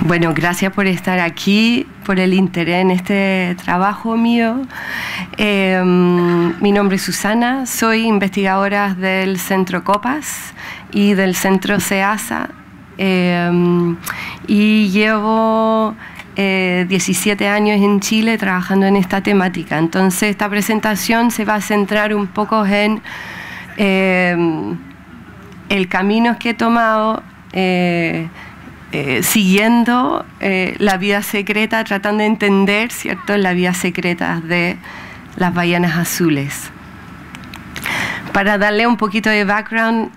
Bueno, gracias por estar aquí, por el interés en este trabajo mío. Mi nombre es Susana, soy investigadora del Centro COPAS y del Centro SEASA y llevo 17 años en Chile trabajando en esta temática. Entonces, esta presentación se va a centrar un poco en el camino que he tomado siguiendo la vida secreta, tratando de entender, ¿cierto?, la vida secreta de las ballenas azules. Para darle un poquito de background,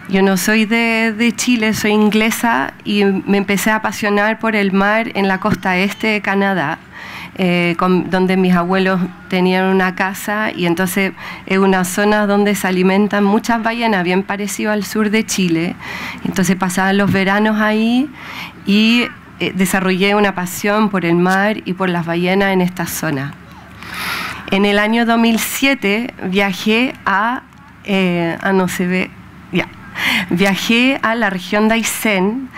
yo no soy de Chile, soy inglesa y me empecé a apasionar por el mar en la costa este de Canadá, donde mis abuelos tenían una casa, y entonces es una zona donde se alimentan muchas ballenas, bien parecido al sur de Chile. Entonces pasaba los veranos ahí y desarrollé una pasión por el mar y por las ballenas en esta zona. En el año 2007 viajé viajé a la región de Aysén,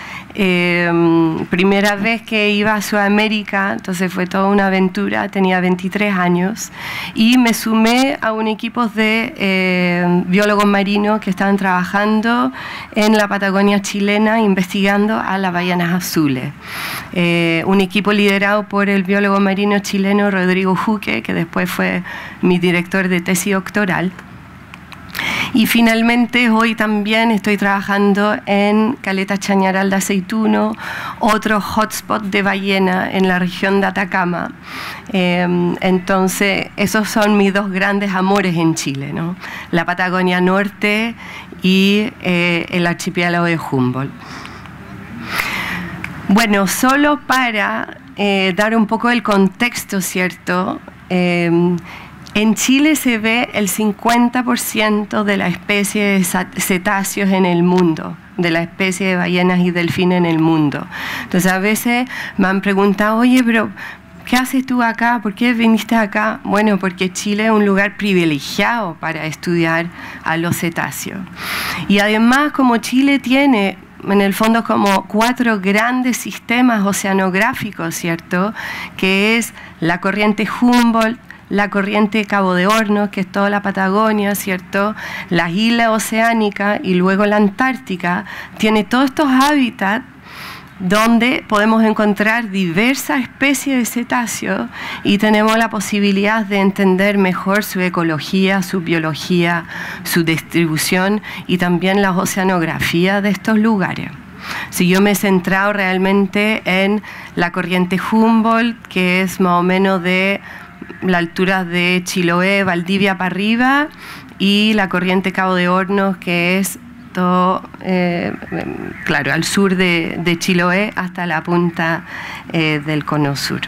primera vez que iba a Sudamérica, entonces fue toda una aventura, tenía 23 años, y me sumé a un equipo de biólogos marinos que estaban trabajando en la Patagonia chilena investigando a las ballenas azules. Un equipo liderado por el biólogo marino chileno Rodrigo Juque, que después fue mi director de tesis doctoral. Y finalmente hoy también estoy trabajando en Caleta Chañaral de Aceituno, otro hotspot de ballena en la región de Atacama. Entonces, esos son mis dos grandes amores en Chile, ¿no? La Patagonia Norte y el archipiélago de Humboldt. Bueno, solo para dar un poco el contexto, ¿cierto? En Chile se ve el 50% de la especie de cetáceos en el mundo, de la especie de ballenas y delfines en el mundo. Entonces a veces me han preguntado, oye, pero ¿qué haces tú acá? ¿Por qué viniste acá? Bueno, porque Chile es un lugar privilegiado para estudiar a los cetáceos. Y además, como Chile tiene en el fondo como 4 grandes sistemas oceanográficos, ¿cierto?, que es la corriente Humboldt, la corriente Cabo de Hornos, que es toda la Patagonia, ¿cierto?, las islas oceánicas y luego la Antártica, tiene todos estos hábitats donde podemos encontrar diversas especies de cetáceos y tenemos la posibilidad de entender mejor su ecología, su biología, su distribución y también la oceanografía de estos lugares. Si yo me he centrado realmente en la corriente Humboldt, que es más o menos de la altura de Chiloé, Valdivia para arriba, y la corriente Cabo de Hornos, que es todo, claro, al sur de Chiloé hasta la punta del cono sur.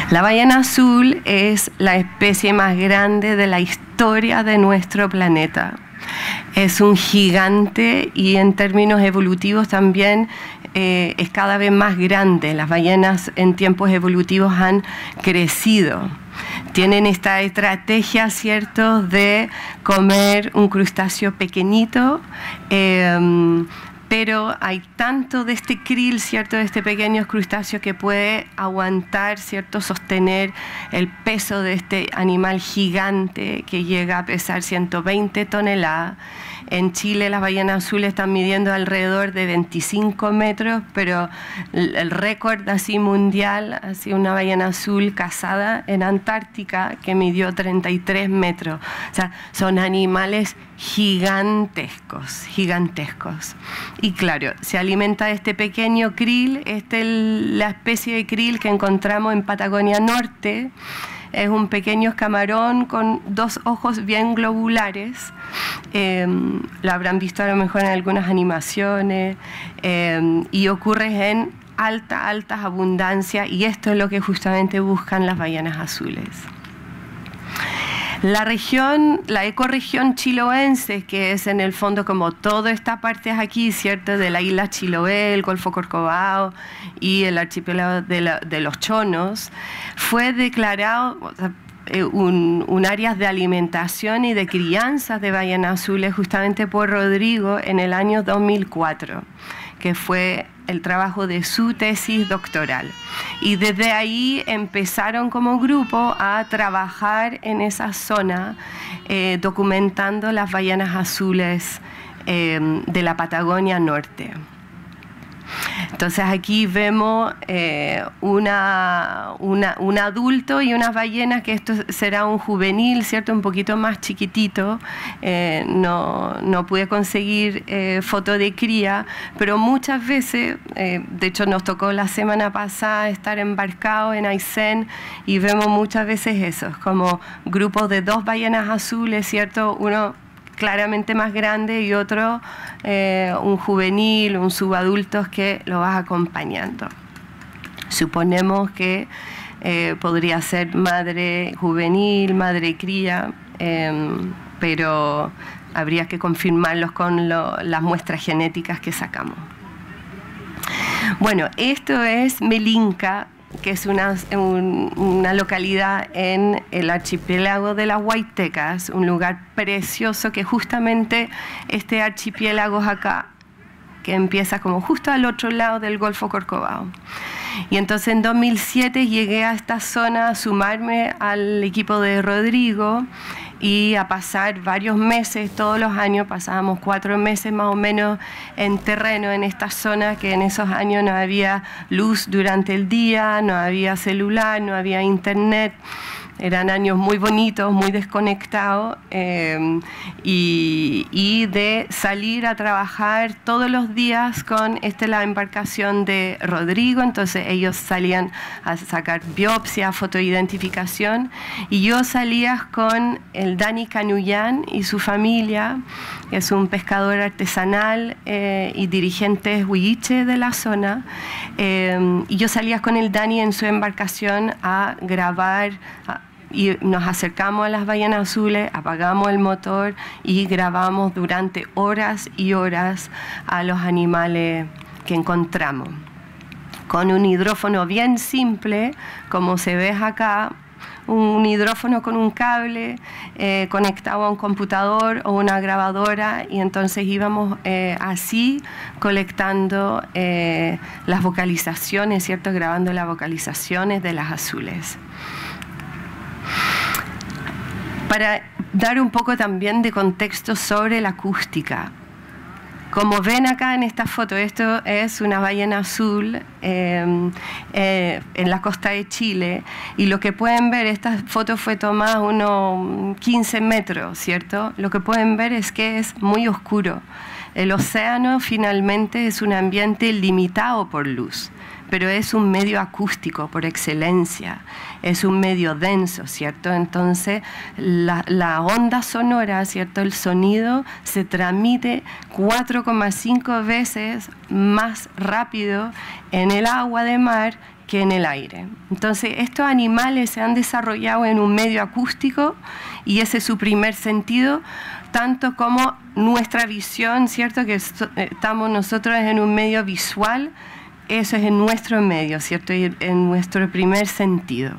La ballena azul es la especie más grande de la historia de nuestro planeta. Es un gigante y en términos evolutivos también es cada vez más grande. Las ballenas en tiempos evolutivos han crecido. Tienen esta estrategia, ¿cierto?, de comer un crustáceo pequeñito, pero hay tanto de este krill, ¿cierto?, de este pequeño crustáceo que puede aguantar, ¿cierto?, sostener el peso de este animal gigante que llega a pesar 120 toneladas. En Chile las ballenas azules están midiendo alrededor de 25 metros, pero el récord así mundial ha sido una ballena azul cazada en Antártica que midió 33 metros. O sea, son animales gigantescos, gigantescos. Y claro, se alimenta de este pequeño krill, la especie de krill que encontramos en Patagonia Norte. Es un pequeño camarón con 2 ojos bien globulares. Lo habrán visto a lo mejor en algunas animaciones y ocurre en altas abundancias, y esto es lo que justamente buscan las ballenas azules. La ecorregión chiloense, que es en el fondo como toda esta parte aquí, ¿cierto?, de la isla Chiloé, el Golfo Corcovado y el archipiélago de los Chonos, fue declarado un área de alimentación y de crianza de ballenas azules justamente por Rodrigo en el año 2004. que fue el trabajo de su tesis doctoral. Y desde ahí empezaron como grupo a trabajar en esa zona, documentando las ballenas azules de la Patagonia Norte. Entonces aquí vemos un adulto y unas ballenas, que esto será un juvenil, ¿cierto? Un poquito más chiquitito. No pude conseguir foto de cría, pero muchas veces, de hecho nos tocó la semana pasada estar embarcados en Aysén y vemos muchas veces eso, como grupos de 2 ballenas azules, ¿cierto? Uno claramente más grande y otro un juvenil, un subadulto que lo vas acompañando. Suponemos que podría ser madre juvenil, madre cría, pero habría que confirmarlos con las muestras genéticas que sacamos. Bueno, esto es Melinka, que es una localidad en el archipiélago de las Huaytecas, un lugar precioso que justamente este archipiélago acá, que empieza como justo al otro lado del Golfo Corcovado. Y entonces en 2007 llegué a esta zona a sumarme al equipo de Rodrigo y a pasar varios meses, todos los años pasábamos 4 meses más o menos en terreno en esta zona, que en esos años no había luz durante el día, no había celular, no había internet. Eran años muy bonitos, muy desconectados, y de salir a trabajar todos los días con la embarcación de Rodrigo. Entonces ellos salían a sacar biopsia, fotoidentificación, y yo salía con el Dani Canullán y su familia, que es un pescador artesanal y dirigente huilliche de la zona, y yo salía con el Dani en su embarcación a grabar, y nos acercamos a las ballenas azules, apagamos el motor y grabamos durante horas y horas a los animales que encontramos. Con un hidrófono bien simple, como se ve acá, un hidrófono con un cable conectado a un computador o una grabadora, y entonces íbamos así colectando las vocalizaciones, ¿cierto? Grabando las vocalizaciones de las azules. Para dar un poco también de contexto sobre la acústica. Como ven acá en esta foto, esto es una ballena azul en la costa de Chile, y lo que pueden ver, esta foto fue tomada a unos 15 metros, ¿cierto? Lo que pueden ver es que es muy oscuro. El océano finalmente es un ambiente limitado por luz, pero es un medio acústico por excelencia, es un medio denso, ¿cierto? Entonces, la onda sonora, ¿cierto? El sonido se transmite 4,5 veces más rápido en el agua de mar que en el aire. Entonces, estos animales se han desarrollado en un medio acústico, y ese es su primer sentido, tanto como nuestra visión, ¿cierto? Que estamos nosotros en un medio visual. Eso es en nuestro medio, ¿cierto? Y en nuestro primer sentido.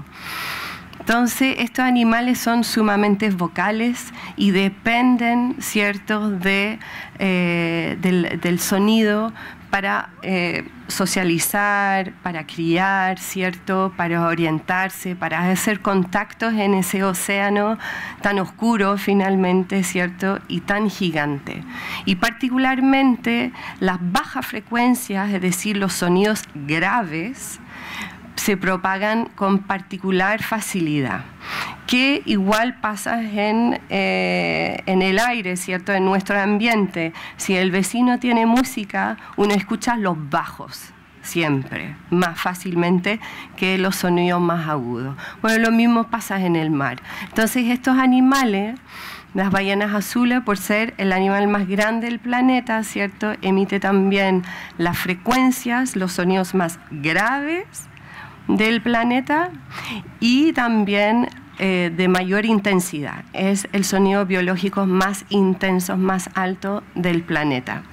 Entonces, estos animales son sumamente vocales y dependen, ¿cierto?, del sonido para socializar, para criar, ¿cierto?, para orientarse, para hacer contactos en ese océano tan oscuro finalmente, ¿cierto?, y tan gigante. Y particularmente las bajas frecuencias, es decir, los sonidos graves, se propagan con particular facilidad, que igual pasa en el aire, ¿cierto?, en nuestro ambiente. Si el vecino tiene música, uno escucha los bajos siempre, más fácilmente que los sonidos más agudos. Bueno, lo mismo pasa en el mar. Entonces, estos animales, las ballenas azules, por ser el animal más grande del planeta, ¿cierto?, emite también las frecuencias, los sonidos más graves del planeta, y también de mayor intensidad. Es el sonido biológico más intenso, más alto del planeta.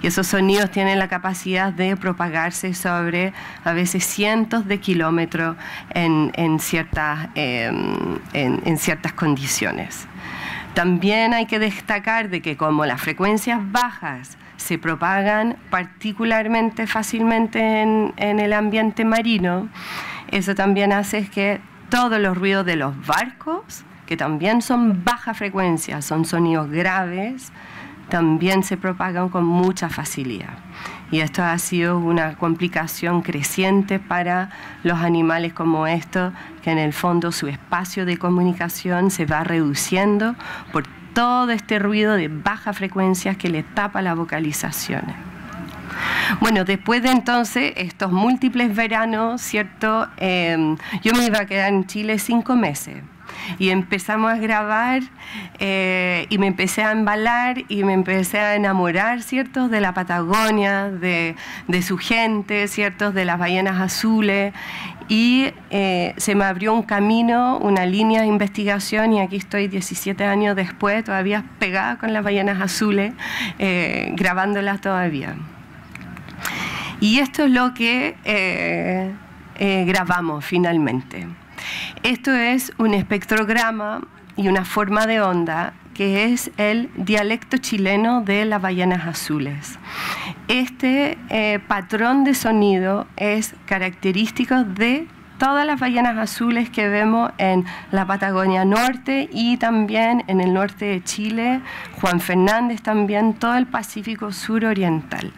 Y esos sonidos tienen la capacidad de propagarse sobre a veces cientos de kilómetros en ciertas condiciones. También hay que destacar de que como las frecuencias bajas se propagan particularmente fácilmente en el ambiente marino, eso también hace que todos los ruidos de los barcos, que también son baja frecuencia, son sonidos graves, también se propagan con mucha facilidad. Y esto ha sido una complicación creciente para los animales como estos, que en el fondo su espacio de comunicación se va reduciendo por todo este ruido de baja frecuencia que le tapa la vocalización. Bueno, después de entonces estos múltiples veranos, ¿cierto? Yo me iba a quedar en Chile 5 meses. Y empezamos a grabar y me empecé a embalar y me empecé a enamorar, ¿cierto?, de la Patagonia, de su gente, ¿cierto?, de las ballenas azules. Y se me abrió un camino, una línea de investigación, y aquí estoy 17 años después, todavía pegada con las ballenas azules, grabándolas todavía. Y esto es lo que grabamos finalmente. Esto es un espectrograma y una forma de onda que es el dialecto chileno de las ballenas azules. Este patrón de sonido es característico de todas las ballenas azules que vemos en la Patagonia Norte y también en el norte de Chile, Juan Fernández también, todo el Pacífico suroriental.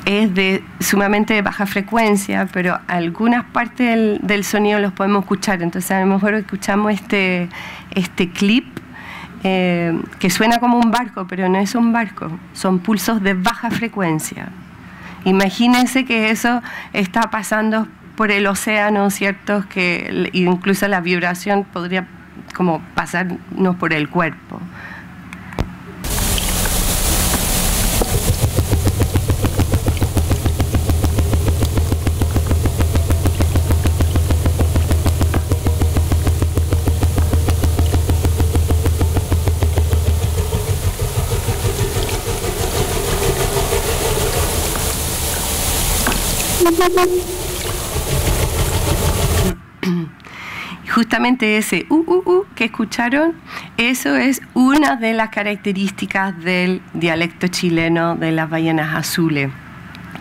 Es sumamente de baja frecuencia, pero algunas partes del sonido los podemos escuchar. Entonces a lo mejor escuchamos este clip que suena como un barco, pero no es un barco, son pulsos de baja frecuencia. Imagínense que eso está pasando por el océano, ¿cierto? Que incluso la vibración podría como pasarnos por el cuerpo. Justamente ese que escucharon, eso es una de las características del dialecto chileno de las ballenas azules.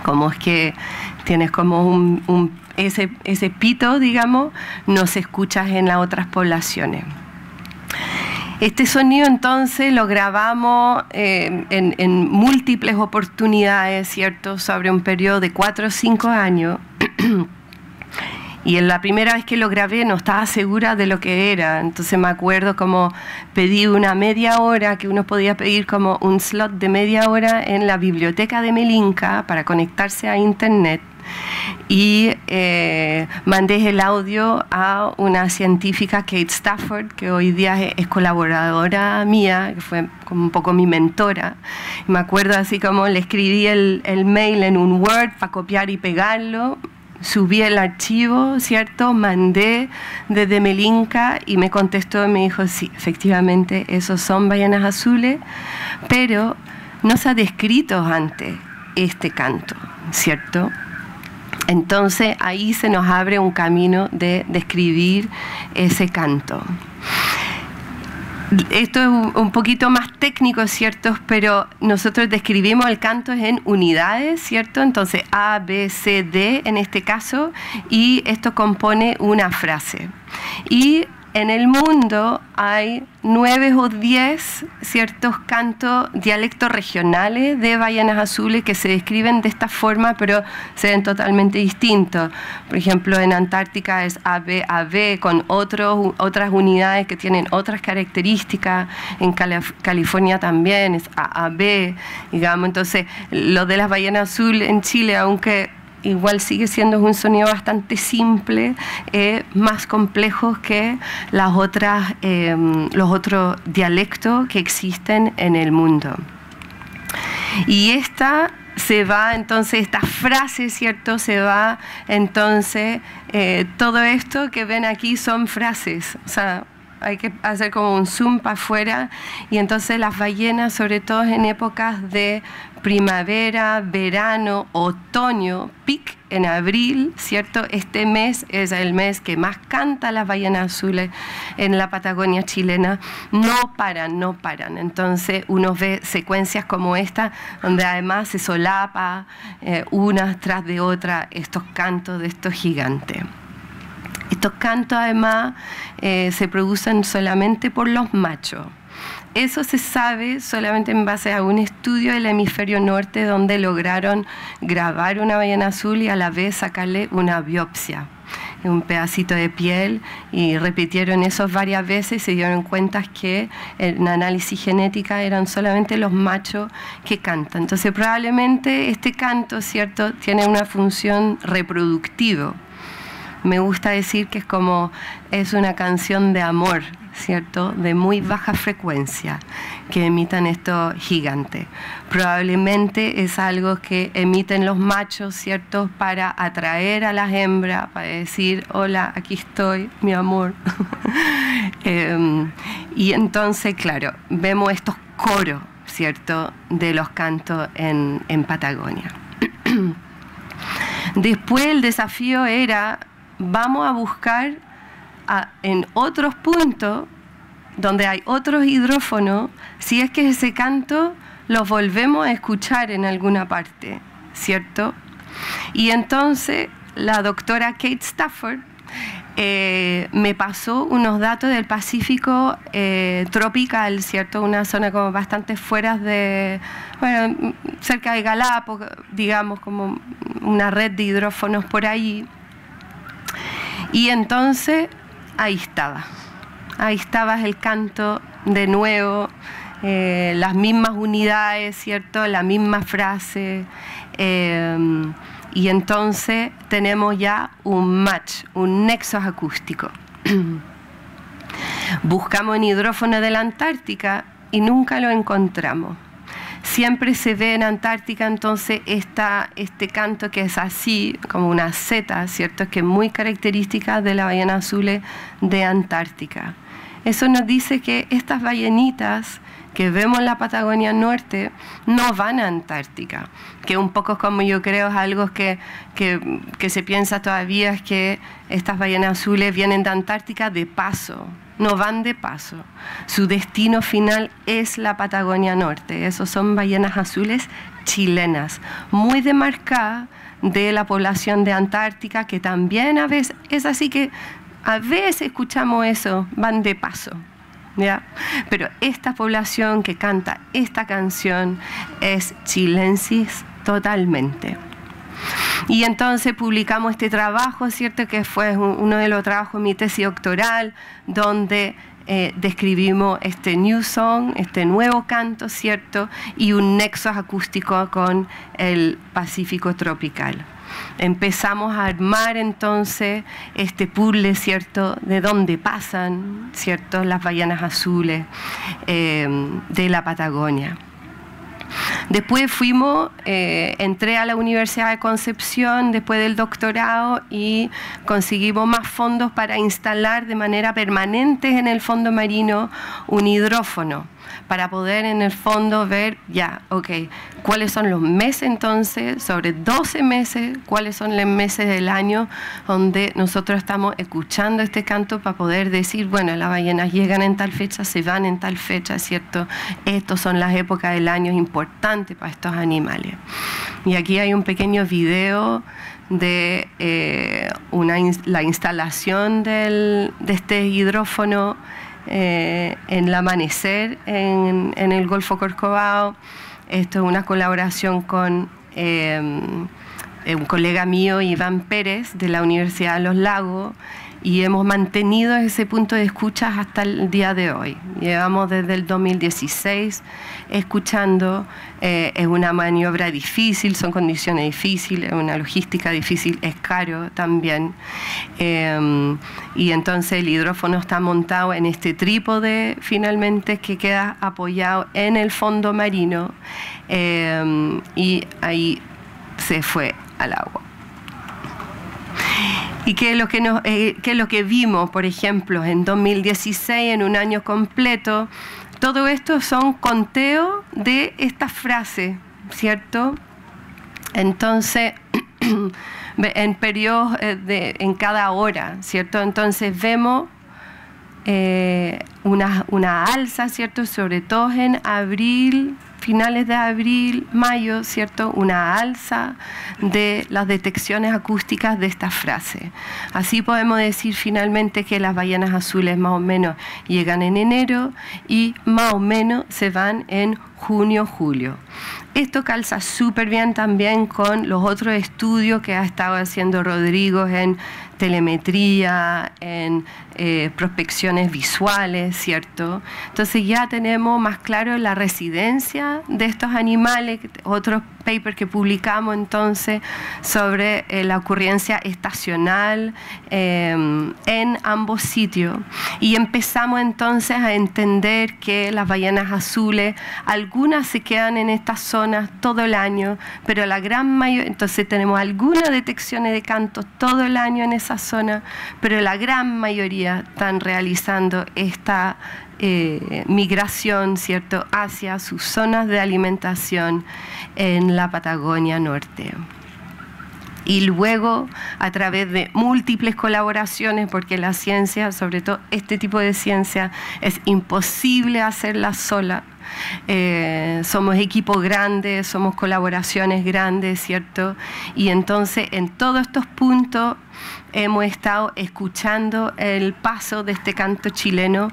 Como es que tienes como ese pito, digamos, no se escucha en las otras poblaciones. Este sonido entonces lo grabamos en múltiples oportunidades, ¿cierto?, sobre un periodo de 4 o 5 años. Y en la primera vez que lo grabé no estaba segura de lo que era. Entonces me acuerdo como pedí una media hora, que uno podía pedir como un slot de media hora en la biblioteca de Melinka para conectarse a internet. Y mandé el audio a una científica, Kate Stafford, que hoy día es colaboradora mía, que fue como un poco mi mentora. Y me acuerdo así como le escribí el mail en un Word para copiar y pegarlo. Subí el archivo, ¿cierto? Mandé desde Melinka y me contestó y me dijo, sí, efectivamente, esos son ballenas azules, pero no se ha descrito antes este canto, ¿cierto? Entonces ahí se nos abre un camino de describir ese canto. Esto es un poquito más técnico, ¿cierto? Pero nosotros describimos el canto en unidades, ¿cierto? Entonces A, B, C, D en este caso, y esto compone una frase. Y en el mundo hay 9 o 10 ciertos cantos, dialectos regionales de ballenas azules que se describen de esta forma, pero se ven totalmente distintos. Por ejemplo, en Antártica es AB, con otras unidades que tienen otras características. En California también es AAB, digamos. Entonces, lo de las ballenas azules en Chile, aunque igual sigue siendo un sonido bastante simple, más complejo que los otros dialectos que existen en el mundo. Y esta frase, ¿cierto? Se va, entonces, todo esto que ven aquí son frases, o sea, hay que hacer como un zoom para afuera, y entonces las ballenas, sobre todo en épocas de primavera, verano, otoño, pic en abril, ¿cierto? Este mes es el mes que más canta las ballenas azules en la Patagonia chilena. No paran. Entonces uno ve secuencias como esta, donde además se solapa unas tras de otra estos cantos de estos gigantes. Estos cantos además se producen solamente por los machos. Eso se sabe solamente en base a un estudio del hemisferio norte, donde lograron grabar una ballena azul y a la vez sacarle una biopsia, un pedacito de piel, y repitieron eso varias veces y se dieron cuenta que en análisis genética eran solamente los machos que cantan. Entonces probablemente este canto, ¿cierto?, tiene una función reproductiva. Me gusta decir que es una canción de amor, ¿cierto?, de muy baja frecuencia que emitan estos gigantes. Probablemente es algo que emiten los machos, ¿cierto?, para atraer a las hembras, para decir, hola, aquí estoy, mi amor. Y entonces, claro, vemos estos coros, ¿cierto?, de los cantos en Patagonia. Después el desafío era, vamos a buscar en otros puntos donde hay otros hidrófonos, si es que ese canto los volvemos a escuchar en alguna parte, ¿cierto? Y entonces la doctora Kate Stafford me pasó unos datos del Pacífico tropical, ¿cierto? Una zona como bastante fuera de, bueno, cerca de Galápagos, digamos, como una red de hidrófonos por ahí. Y entonces ahí estaba el canto de nuevo, las mismas unidades, ¿cierto?, la misma frase, y entonces tenemos ya un match, un nexo acústico. Buscamos en hidrófono de la Antártica y nunca lo encontramos. Siempre se ve en Antártica entonces este canto que es así, como una Z, ¿cierto?, que es muy característica de la ballena azul de Antártica. Eso nos dice que estas ballenitas que vemos en la Patagonia Norte no van a Antártica, que un poco como yo creo es algo que se piensa todavía, es que estas ballenas azules vienen de Antártica de paso. No van de paso. Su destino final es la Patagonia Norte. Esos son ballenas azules chilenas, muy demarcadas de la población de Antártica, que también a veces es así, que a veces escuchamos eso, van de paso, ¿ya? Pero esta población que canta esta canción es chilensis totalmente. Y entonces publicamos este trabajo, ¿cierto?, que fue uno de los trabajos de mi tesis doctoral, donde describimos este new song, este nuevo canto, ¿cierto?, y un nexo acústico con el Pacífico tropical. Empezamos a armar entonces este puzzle, ¿cierto?, de dónde pasan, ¿cierto?, las ballenas azules de la Patagonia. Después entré a la Universidad de Concepción después del doctorado y conseguimos más fondos para instalar de manera permanente en el fondo marino un hidrófono, para poder en el fondo ver cuáles son los meses entonces, sobre 12 meses, cuáles son los meses del año donde nosotros estamos escuchando este canto, para poder decir, bueno, las ballenas llegan en tal fecha, se van en tal fecha, ¿cierto? Estas son las épocas del año importantes para estos animales. Y aquí hay un pequeño video de la instalación de este hidrófono en el amanecer en el Golfo Corcovado. Esto es una colaboración con un colega mío, Iván Pérez, de la Universidad de Los Lagos, y hemos mantenido ese punto de escucha hasta el día de hoy. Llevamos desde el 2016 escuchando. Es una maniobra difícil, son condiciones difíciles, es una logística difícil, es caro también. Y entonces el hidrófono está montado en este trípode, finalmente, que queda apoyado en el fondo marino, y ahí se fue al agua. ¿Y qué es lo que vimos, por ejemplo, en 2016, en un año completo? Todo esto son conteos de esta frase, ¿cierto? Entonces, en periodos en cada hora, ¿cierto? Entonces vemos una alza, ¿cierto? Sobre todo en abril, finales de abril, mayo, ¿cierto? Una alza de las detecciones acústicas de esta frase. Así podemos decir finalmente que las ballenas azules más o menos llegan en enero y más o menos se van en junio, julio. Esto calza súper bien también con los otros estudios que ha estado haciendo Rodrigo en telemetría, en prospecciones visuales, ¿cierto? Entonces ya tenemos más claro la residencia de estos animales, otros papers que publicamos entonces sobre la ocurrencia estacional en ambos sitios. Y empezamos entonces a entender que las ballenas azules, algunas se quedan en estas zonas todo el año, pero la gran mayoría, entonces tenemos algunas detecciones de cantos todo el año en esa zona, pero la gran mayoría están realizando esta migración, ¿cierto?, hacia sus zonas de alimentación en la Patagonia Norte. Y luego, a través de múltiples colaboraciones, porque la ciencia, sobre todo este tipo de ciencia, es imposible hacerla sola. Somos equipos grandes, somos colaboraciones grandes, ¿cierto? Y entonces, en todos estos puntos, hemos estado escuchando el paso de este canto chileno.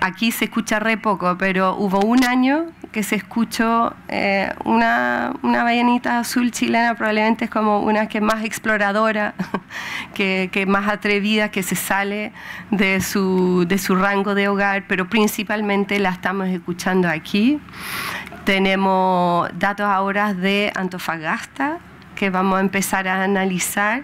Aquí se escucha re poco, pero hubo un año que se escuchó una ballenita azul chilena, probablemente es como una que es más exploradora, que más atrevida, que se sale de su rango de hogar, pero principalmente la estamos escuchando aquí. Tenemos datos ahora de Antofagasta que vamos a empezar a analizar.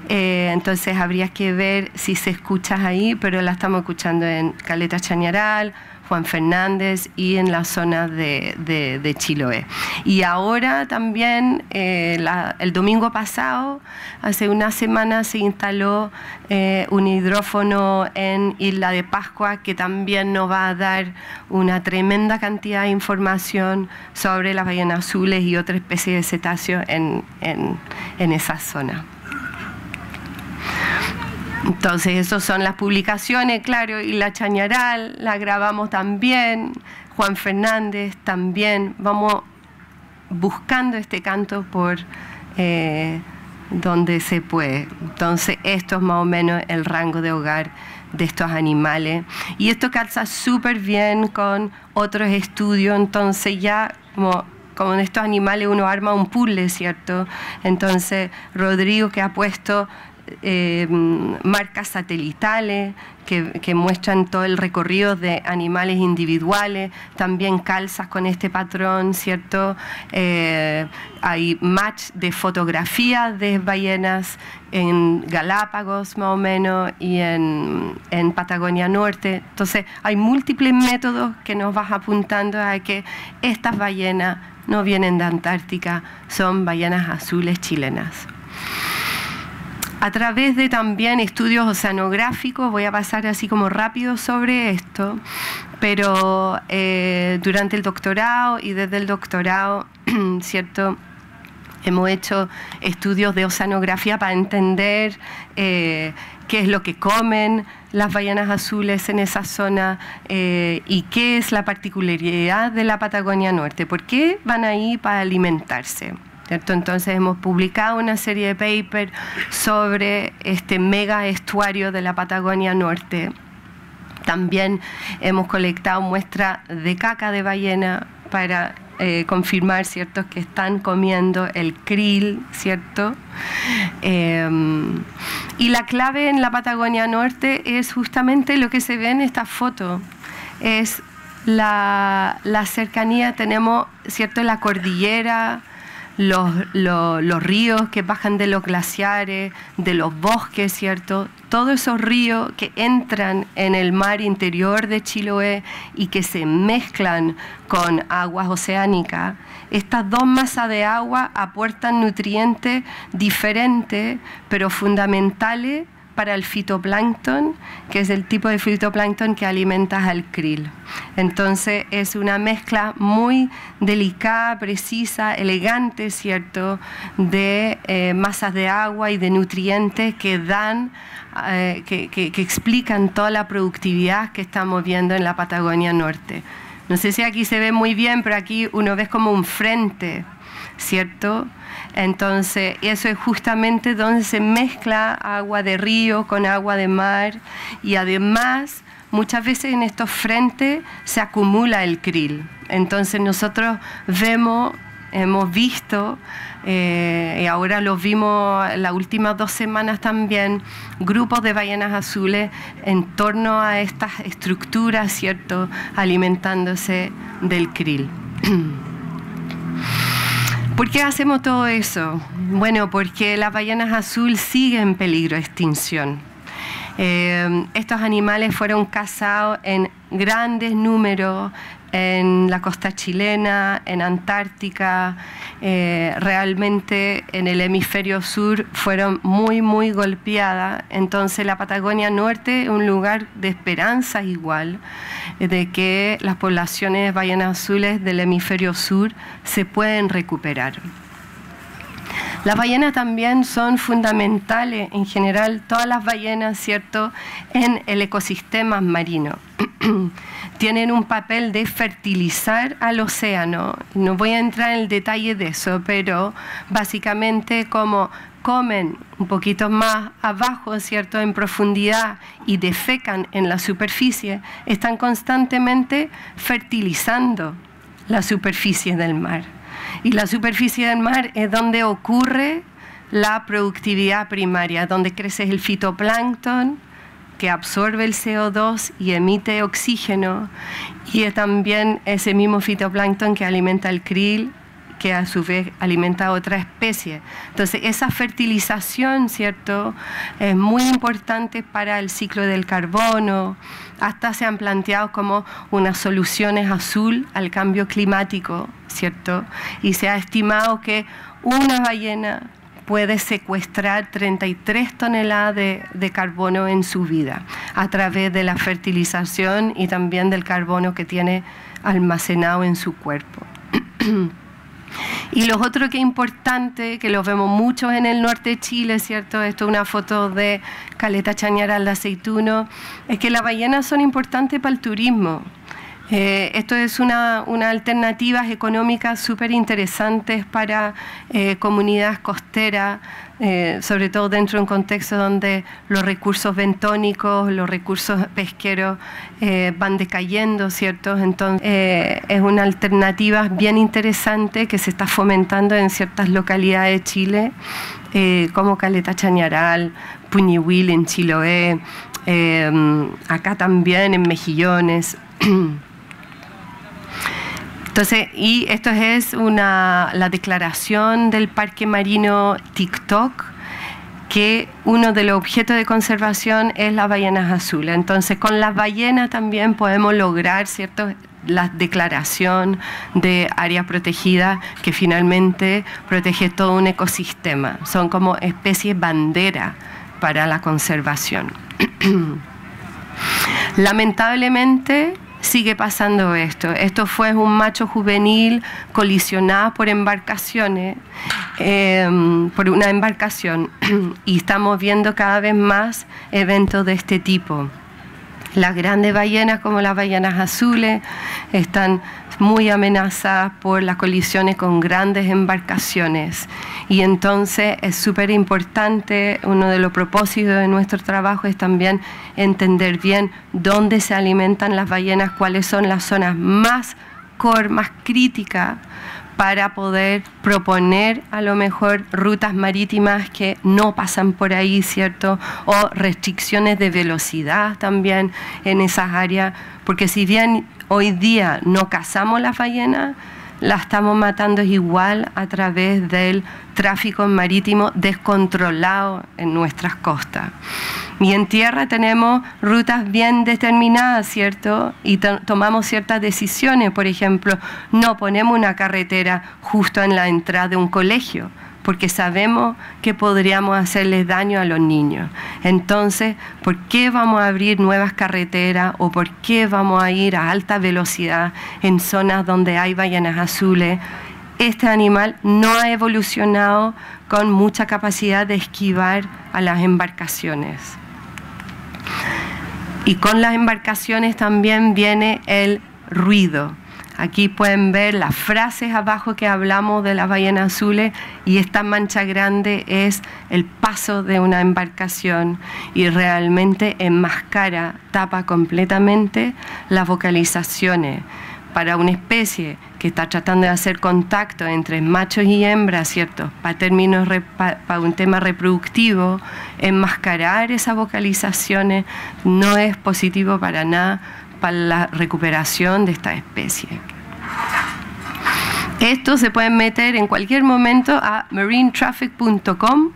Entonces habría que ver si se escucha ahí, pero la estamos escuchando en Caleta Chañaral, Juan Fernández y en la zona de Chiloé. Y ahora también, el domingo pasado, hace una semana, se instaló un hidrófono en Isla de Pascua que también nos va a dar una tremenda cantidad de información sobre las ballenas azules y otras especies de cetáceos en esa zona. Entonces, esas son las publicaciones, claro, y la Chañaral la grabamos también, Juan Fernández también. Vamos buscando este canto por donde se puede. Entonces, esto es más o menos el rango de hogar de estos animales. Y esto calza súper bien con otros estudios, entonces ya como en estos animales uno arma un puzzle, ¿cierto? Entonces, Rodrigo, que ha puesto marcas satelitales que muestran todo el recorrido de animales individuales, también calzas con este patrón, ¿cierto? Hay match de fotografías de ballenas en Galápagos más o menos y en Patagonia Norte. Entonces hay múltiples métodos que nos van apuntando a que estas ballenas no vienen de Antártica, son ballenas azules chilenas. A través de también estudios oceanográficos, voy a pasar así como rápido sobre esto, pero durante el doctorado y desde el doctorado, ¿cierto?, hemos hecho estudios de oceanografía para entender qué es lo que comen las ballenas azules en esa zona y qué es la particularidad de la Patagonia Norte, por qué van ahí para alimentarse. ¿Cierto? Entonces hemos publicado una serie de papers sobre este mega estuario de la Patagonia Norte. También hemos colectado muestras de caca de ballena para confirmar, ¿cierto?, que están comiendo el krill, ¿cierto? Y la clave en la Patagonia Norte es justamente lo que se ve en esta foto. Es la cercanía, tenemos, ¿cierto?, la cordillera los ríos que bajan de los glaciares, de los bosques, ¿cierto? Todos esos ríos que entran en el mar interior de Chiloé y que se mezclan con aguas oceánicas, estas dos masas de agua aportan nutrientes diferentes, pero fundamentales para el fitoplancton, que es el tipo de fitoplancton que alimenta al krill. Entonces es una mezcla muy delicada, precisa, elegante, ¿cierto?, de masas de agua y de nutrientes que dan, que explican toda la productividad que estamos viendo en la Patagonia Norte. No sé si aquí se ve muy bien, pero aquí uno ve como un frente, ¿cierto? Entonces, eso es justamente donde se mezcla agua de río con agua de mar, y además, muchas veces en estos frentes se acumula el krill. Entonces, nosotros hemos visto, y ahora los vimos las últimas 2 semanas también, grupos de ballenas azules en torno a estas estructuras, ¿cierto?, alimentándose del krill. ¿Por qué hacemos todo eso? Bueno, porque las ballenas azules siguen en peligro de extinción. Estos animales fueron cazados en grandes números en la costa chilena, en Antártica, realmente en el hemisferio sur fueron muy golpeadas. Entonces la Patagonia Norte es un lugar de esperanza igual, de que las poblaciones de ballenas azules del hemisferio sur se pueden recuperar. Las ballenas también son fundamentales, en general, todas las ballenas, ¿cierto?, en el ecosistema marino. Tienen un papel de fertilizar al océano. No voy a entrar en el detalle de eso, pero básicamente como comen un poquito más abajo, ¿cierto?, en profundidad, y defecan en la superficie, están constantemente fertilizando la superficie del mar. Y la superficie del mar es donde ocurre la productividad primaria, donde crece el fitoplancton, que absorbe el CO2 y emite oxígeno, y es también ese mismo fitoplancton que alimenta el krill, que a su vez alimenta a otra especie. Entonces, esa fertilización, ¿cierto?, es muy importante para el ciclo del carbono. Hasta se han planteado como unas soluciones azul al cambio climático, ¿cierto? Y se ha estimado que una ballena puede secuestrar 33 toneladas de carbono en su vida a través de la fertilización y también del carbono que tiene almacenado en su cuerpo. Y lo otro que es importante, que lo vemos mucho en el norte de Chile, ¿cierto? Esto es una foto de Caleta Chañaral de Aceituno, es que las ballenas son importantes para el turismo. Esto es una alternativas económicas súper interesantes para comunidades costeras, sobre todo dentro de un contexto donde los recursos bentónicos, los recursos pesqueros van decayendo, ¿cierto? Entonces es una alternativa bien interesante que se está fomentando en ciertas localidades de Chile, como Caleta Chañaral, Puñihuil en Chiloé, acá también en Mejillones. Entonces, y esto es la declaración del Parque Marino Tiktok, que uno de los objetos de conservación es las ballenas azules. Entonces, con las ballenas también podemos lograr, ¿cierto?, la declaración de área protegida, que finalmente protege todo un ecosistema. Son como especies bandera para la conservación. Lamentablemente, sigue pasando esto. Esto fue un macho juvenil colisionado por embarcaciones, por una embarcación, y estamos viendo cada vez más eventos de este tipo. Las grandes ballenas, como las ballenas azules, están muy amenazadas por las colisiones con grandes embarcaciones. Y entonces es súper importante, uno de los propósitos de nuestro trabajo es también entender bien dónde se alimentan las ballenas, cuáles son las zonas más críticas, para poder proponer a lo mejor rutas marítimas que no pasan por ahí, ¿cierto? O restricciones de velocidad también en esas áreas, porque si bien hoy día no cazamos las ballenas, la estamos matando igual a través del tráfico marítimo descontrolado en nuestras costas. Y en tierra tenemos rutas bien determinadas, ¿cierto? Y tomamos ciertas decisiones. Por ejemplo, no ponemos una carretera justo en la entrada de un colegio, porque sabemos que podríamos hacerles daño a los niños. Entonces, ¿por qué vamos a abrir nuevas carreteras o por qué vamos a ir a alta velocidad en zonas donde hay ballenas azules? Este animal no ha evolucionado con mucha capacidad de esquivar a las embarcaciones. Y con las embarcaciones también viene el ruido. Aquí pueden ver las frases abajo que hablamos de las ballenas azules, y esta mancha grande es el paso de una embarcación y realmente enmascara, tapa completamente las vocalizaciones. Para una especie que está tratando de hacer contacto entre machos y hembras, ¿cierto? Para un tema reproductivo, enmascarar esas vocalizaciones no es positivo para nada para la recuperación de esta especie. Esto se pueden meter en cualquier momento a marinetraffic.com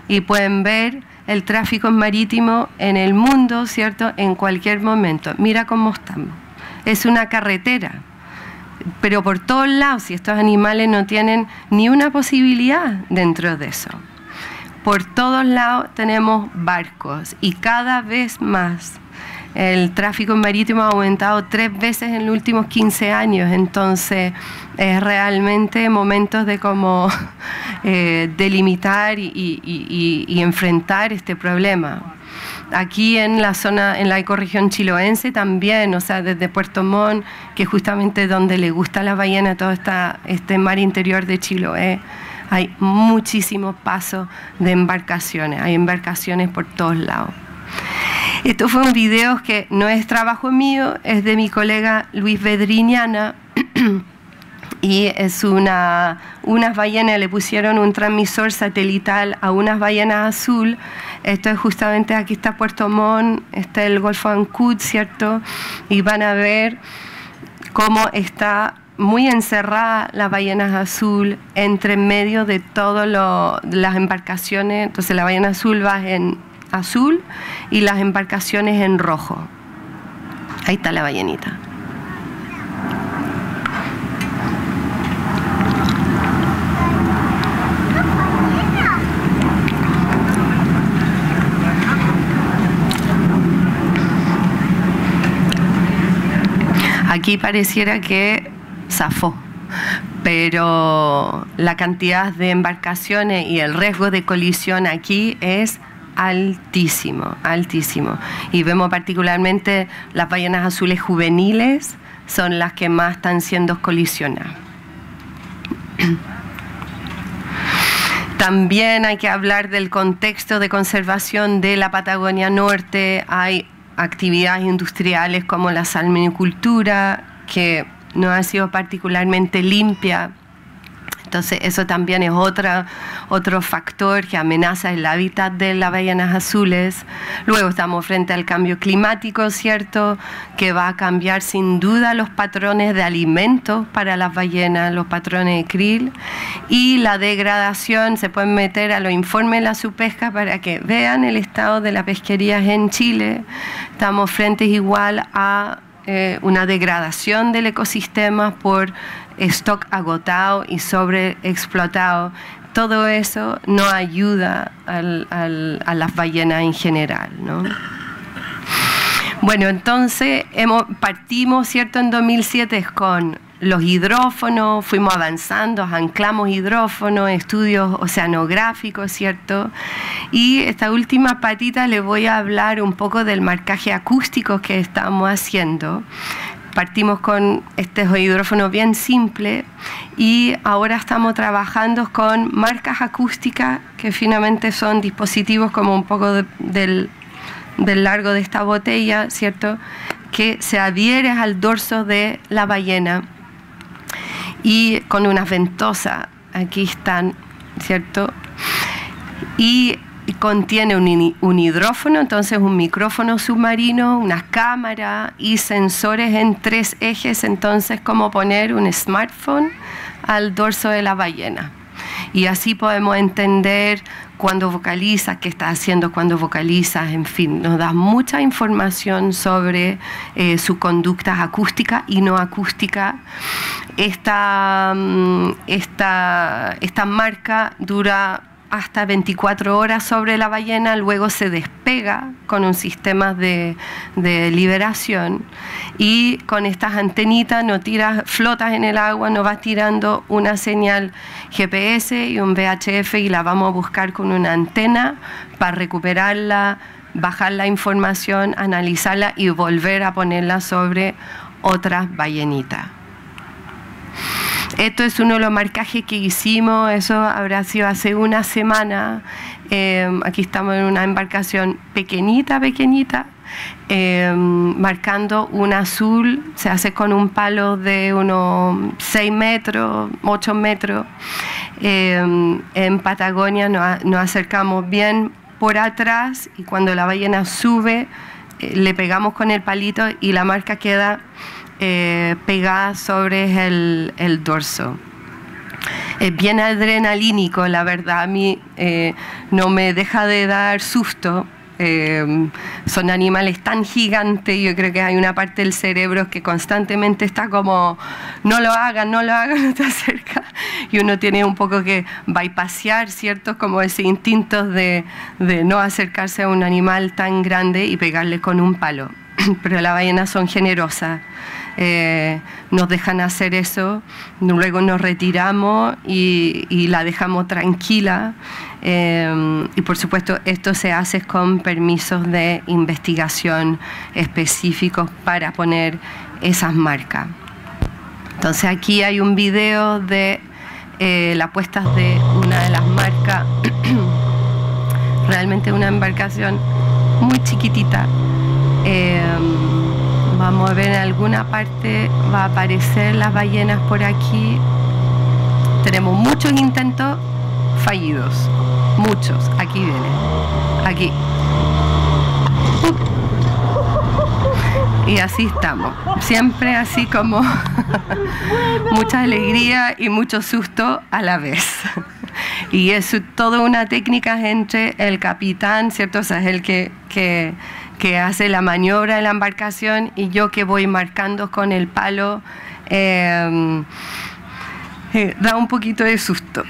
y pueden ver el tráfico marítimo en el mundo, ¿cierto? En cualquier momento. Mira cómo estamos. Es una carretera, pero por todos lados, y estos animales no tienen ni una posibilidad dentro de eso. Por todos lados tenemos barcos y cada vez más. El tráfico marítimo ha aumentado 3 veces en los últimos 15 años, entonces es realmente momentos de cómo delimitar y enfrentar este problema. Aquí en la zona, en la ecorregión chiloense también, o sea, desde Puerto Montt, que es justamente donde le gusta a la ballena, todo este mar interior de Chiloé, hay muchísimos pasos de embarcaciones, hay embarcaciones por todos lados. Esto fue un video que no es trabajo mío, es de mi colega Luis Vedriñana, y es unas ballenas, le pusieron un transmisor satelital a unas ballenas azul. Esto es justamente, aquí está Puerto Montt, está el Golfo Ancud, ¿cierto? Y van a ver cómo está muy encerrada la ballena azul entre medio de todas las embarcaciones. Entonces la ballena azul va en azul y las embarcaciones en rojo. Ahí está la ballenita. Aquí pareciera que zafó, pero la cantidad de embarcaciones y el riesgo de colisión aquí es altísimo, altísimo. Y vemos particularmente las ballenas azules juveniles son las que más están siendo colisionadas. También hay que hablar del contexto de conservación de la Patagonia Norte. Hay actividades industriales como la salmonicultura, que no ha sido particularmente limpia. Entonces eso también es otro factor que amenaza el hábitat de las ballenas azules. Luego estamos frente al cambio climático, ¿cierto? Que va a cambiar sin duda los patrones de alimentos para las ballenas, los patrones de krill. Y la degradación, se pueden meter a los informes de la subpesca para que vean el estado de la pesquería en Chile. Estamos frente igual a una degradación del ecosistema por stock agotado y sobreexplotado. Todo eso no ayuda a las ballenas en general, ¿no? Bueno, entonces partimos, ¿cierto?, en 2007 con los hidrófonos, fuimos avanzando, anclamos hidrófonos, estudios oceanográficos, ¿cierto? Y esta última patita les voy a hablar un poco del marcaje acústico que estamos haciendo. Partimos con este hidrófono bien simple y ahora estamos trabajando con marcas acústicas que finalmente son dispositivos como un poco del largo de esta botella, ¿cierto?, que se adhiere al dorso de la ballena y con unas ventosas, aquí están, ¿cierto? Y contiene un hidrófono, entonces un micrófono submarino, unas cámaras y sensores en 3 ejes, entonces como poner un smartphone al dorso de la ballena. Y así podemos entender cuando vocalizas, qué está haciendo cuando vocalizas, en fin, nos da mucha información sobre su conducta acústica y no acústica. Esta marca dura hasta 24 horas sobre la ballena, luego se despega con un sistema de liberación y con estas antenitas no tiras, flotas en el agua, no vas tirando una señal GPS y un VHF y la vamos a buscar con una antena para recuperarla, bajar la información, analizarla y volver a ponerla sobre otras ballenitas. Esto es uno de los marcajes que hicimos, eso habrá sido hace una semana. Aquí estamos en una embarcación pequeñita, marcando un azul, se hace con un palo de unos 6 metros, 8 metros. En Patagonia nos acercamos bien por atrás y cuando la ballena sube, le pegamos con el palito y la marca queda pegada sobre el dorso. Es bien adrenalínico, la verdad, a mí no me deja de dar susto. Son animales tan gigantes, yo creo que hay una parte del cerebro que constantemente está como no lo hagan, no te acercas, y uno tiene un poco que bypassear, ¿cierto? Como ese instinto de no acercarse a un animal tan grande y pegarle con un palo. Pero las ballenas son generosas, nos dejan hacer eso, luego nos retiramos y la dejamos tranquila. Y por supuesto esto se hace con permisos de investigación específicos para poner esas marcas. Entonces aquí hay un video de las puestas de una de las marcas, realmente una embarcación muy chiquitita. Vamos a ver en alguna parte, va a aparecer las ballenas por aquí. Tenemos muchos intentos fallidos, muchos. Aquí viene, aquí. Y así estamos, siempre así como mucha alegría y mucho susto a la vez. Y es toda una técnica entre el capitán, ¿cierto? O sea, es el que hace la maniobra de la embarcación y yo que voy marcando con el palo. Da un poquito de susto.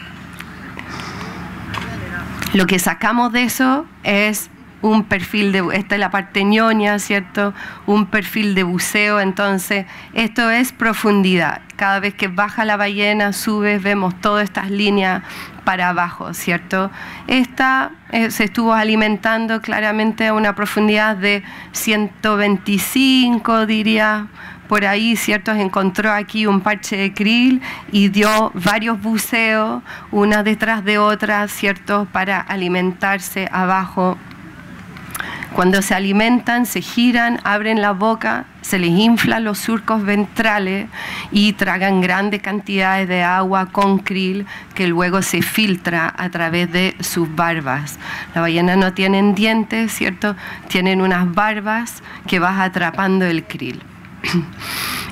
Lo que sacamos de eso es un perfil de, esta es la parte ñoña, ¿cierto? Un perfil de buceo, entonces esto es profundidad. Cada vez que baja la ballena, subes, vemos todas estas líneas para abajo, ¿cierto? Esta se estuvo alimentando claramente a una profundidad de 125, diría, por ahí, ¿cierto? Encontró aquí un parche de krill y dio varios buceos, una detrás de otra, ¿cierto? Para alimentarse abajo. Cuando se alimentan, se giran, abren la boca, se les inflan los surcos ventrales y tragan grandes cantidades de agua con krill que luego se filtra a través de sus barbas. Las ballenas no tienen dientes, ¿cierto? Tienen unas barbas que vas atrapando el krill.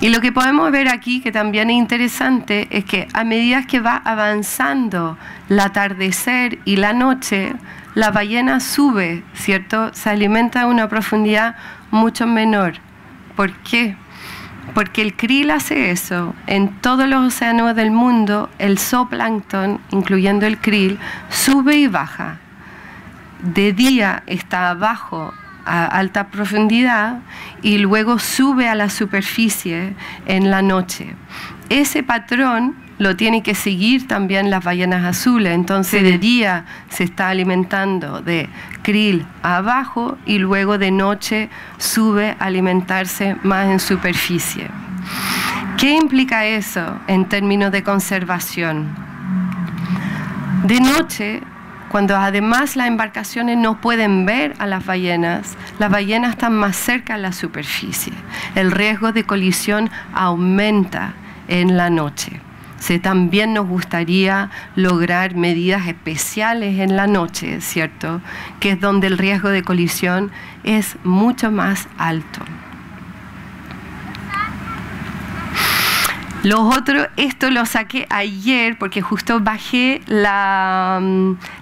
Y lo que podemos ver aquí, que también es interesante, es que a medida que va avanzando el atardecer y la noche, la ballena sube, ¿cierto? Se alimenta a una profundidad mucho menor. ¿Por qué? Porque el krill hace eso. En todos los océanos del mundo, el zooplancton, incluyendo el krill, sube y baja. De día está abajo a alta profundidad y luego sube a la superficie en la noche. Ese patrón lo tienen que seguir también las ballenas azules. Entonces de día se está alimentando de krill abajo y luego de noche sube a alimentarse más en superficie. ¿Qué implica eso en términos de conservación? De noche, cuando además las embarcaciones no pueden ver a las ballenas están más cerca a la superficie. El riesgo de colisión aumenta en la noche. también nos gustaría lograr medidas especiales en la noche, ¿cierto? Que es donde el riesgo de colisión es mucho más alto. Los otros, esto lo saqué ayer porque justo bajé la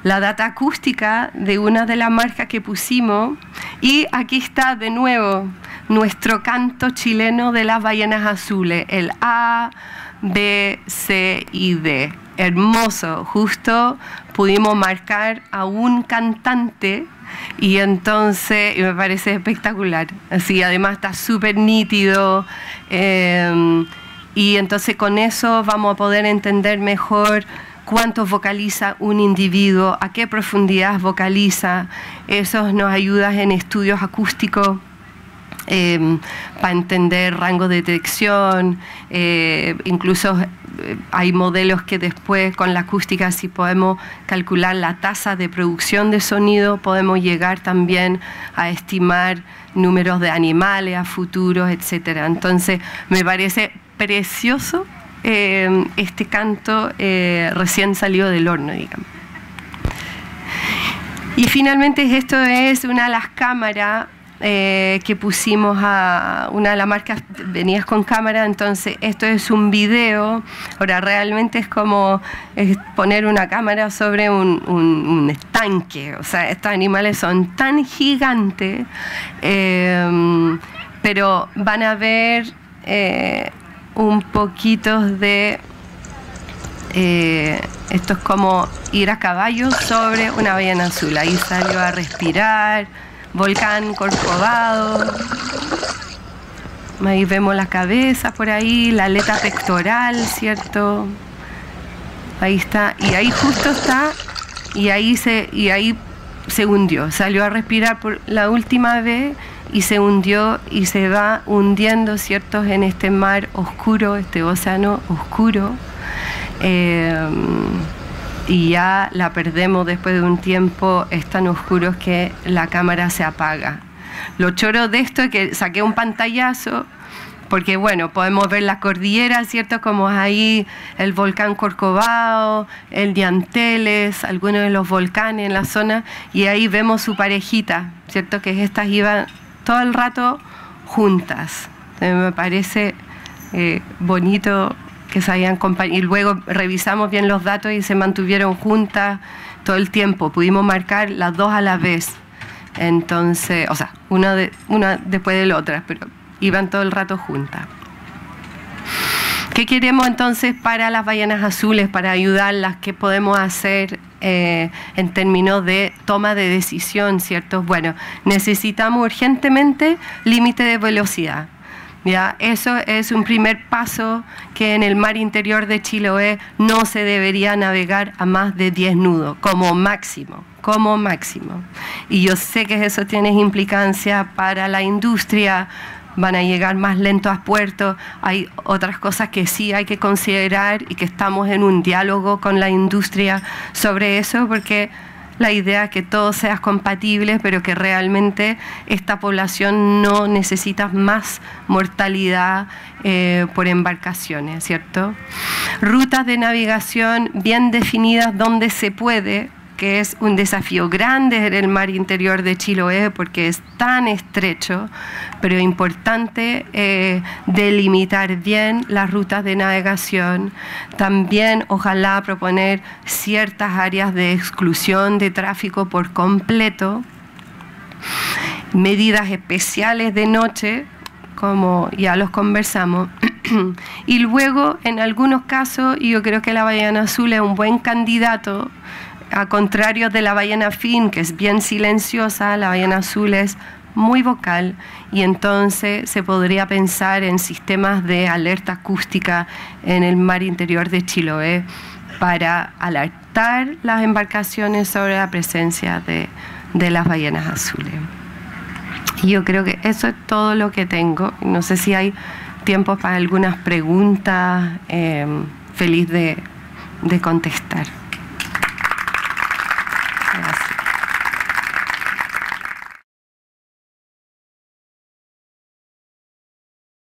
data acústica de una de las marcas que pusimos y aquí está de nuevo nuestro canto chileno de las ballenas azules, el A, B, C y D. Hermoso, justo pudimos marcar a un cantante y entonces me parece espectacular. Así, además está súper nítido. Y entonces con eso vamos a poder entender mejor cuánto vocaliza un individuo, a qué profundidad vocaliza. Eso nos ayuda en estudios acústicos para entender rango de detección. Incluso hay modelos que después con la acústica, si podemos calcular la tasa de producción de sonido, podemos llegar también a estimar números de animales a futuros, etc. Entonces me parece precioso este canto recién salido del horno, digamos. Y finalmente esto es una de las cámaras que pusimos a una de las marcas, venías con cámara, entonces esto es un video. Ahora realmente es como poner una cámara sobre un estanque, o sea, estos animales son tan gigantes, pero van a ver un poquito de esto es como ir a caballo sobre una ballena azul. Ahí salió a respirar, volcán Corcovado, ahí vemos la cabeza por ahí, la aleta pectoral, ¿cierto? Ahí está, y ahí justo está, y ahí se hundió, salió a respirar por la última vez y se hundió y se va hundiendo, ¿cierto?, en este mar oscuro, este océano oscuro, y ya la perdemos después de un tiempo, es tan oscuro que la cámara se apaga. Lo choro de esto es que saqué un pantallazo, porque bueno, podemos ver las cordilleras, ¿cierto?, como ahí el volcán Corcovado, el Dianteles, algunos de los volcanes en la zona, y ahí vemos su parejita, ¿cierto?, que estas iban todo el rato juntas. Me parece bonito que se hayan compartido. Y luego revisamos bien los datos y se mantuvieron juntas todo el tiempo. Pudimos marcar las dos a la vez. Entonces, o sea, una después de la otra, pero iban todo el rato juntas. ¿Qué queremos entonces para las ballenas azules, para ayudarlas? ¿Qué podemos hacer en términos de toma de decisión, ¿cierto? Bueno, necesitamos urgentemente límite de velocidad. ¿Ya? Eso es un primer paso, que en el mar interior de Chiloé no se debería navegar a más de 10 nudos, como máximo. Y yo sé que eso tiene implicancia para la industria, van a llegar más lentos a puerto. Hay otras cosas que sí hay que considerar y que estamos en un diálogo con la industria sobre eso, porque la idea es que todo sea compatible, pero que realmente esta población no necesita más mortalidad por embarcaciones, ¿cierto? Rutas de navegación bien definidas donde se puede, que es un desafío grande en el mar interior de Chiloé porque es tan estrecho, pero importante delimitar bien las rutas de navegación. También ojalá proponer ciertas áreas de exclusión de tráfico por completo, medidas especiales de noche, como ya los conversamos, y luego en algunos casos, y yo creo que la ballena azul es un buen candidato, a contrario de la ballena fin, que es bien silenciosa, la ballena azul es muy vocal, y entonces se podría pensar en sistemas de alerta acústica en el mar interior de Chiloé para alertar las embarcaciones sobre la presencia de las ballenas azules. Y yo creo que eso es todo lo que tengo. No sé si hay tiempo para algunas preguntas, feliz de contestar.